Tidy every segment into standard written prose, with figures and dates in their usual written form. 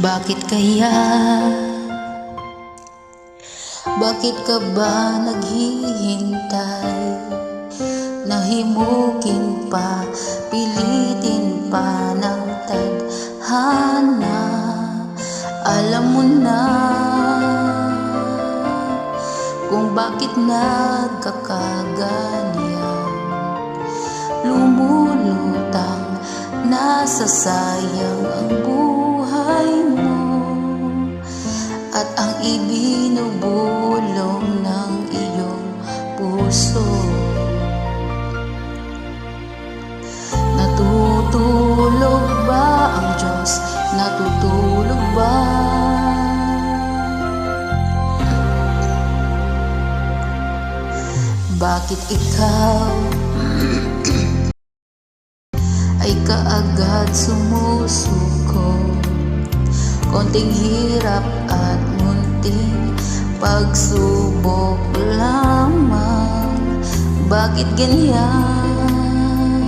Bakit kaya? Bakit ka ba naghihintay? Nahimukin pa, pilitin pa ng tadhana. Alam mo na kung bakit nagkakaganyan. Lumulutang, nasasayang ang buhay mo, at ang ibinubulong ng iyong puso. Natutulog ba ang Diyos? Natutulog ba? Bakit ikaw ay kaagad sumusuko? Konting hirap at munting pagsubok lamang. Bakit ganyan?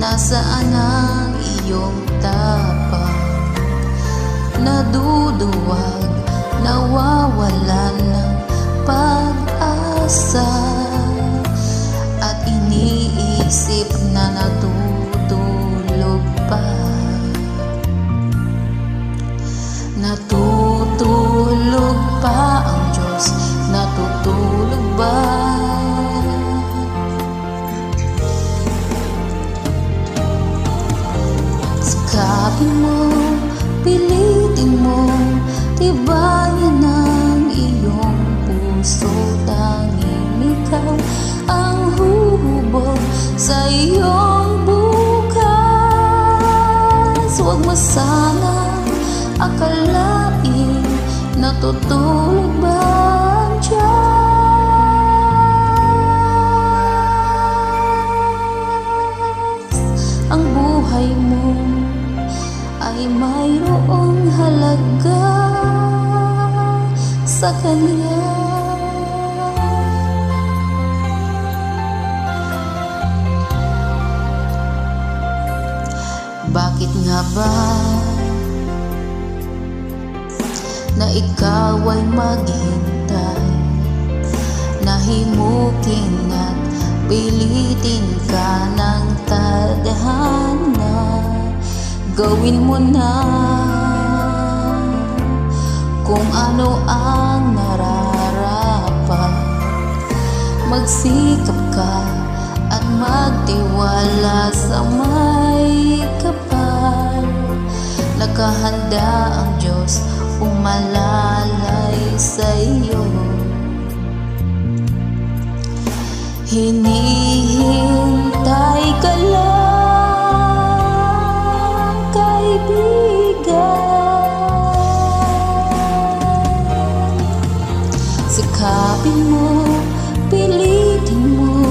Nasaan ang iyong tapang? Naduduwag, nawawalan ng pag-asa, at iniisip na natutulog pa. Natutulog pa ang Diyos? Natutulog ba? Sikapin mo, pilitin mo, tibayan ang iyong puso. Tanging ikaw ang huhubog sa iyong bukas. Huwag mo sanang akalain natutulog ba ang Diyos? Ang buhay mo ay mayroong halaga sa Kanya. Bakit nga ba na ikaw ay maghintay? Nahimukin at pilitin ka ng tadhana. Gawin mo na kung ano ang nararapat. Magsikap ka at magtiwala sa may kapal. Nakahanda ang Diyos umalalay sa iyo. Hinihintay ka lang, kaibigan. Sikapin mo, pilitin mo,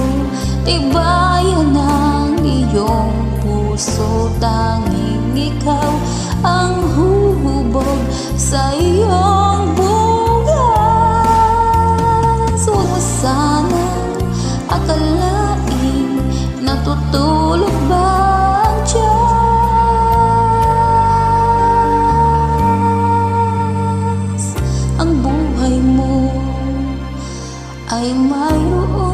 tibayan ang iyong puso. Tanging ikaw ang huhubog sa iyong bukas. Huwag mo sanang akalain natutulog ba ang Diyos? Ang buhay mo ay mayroon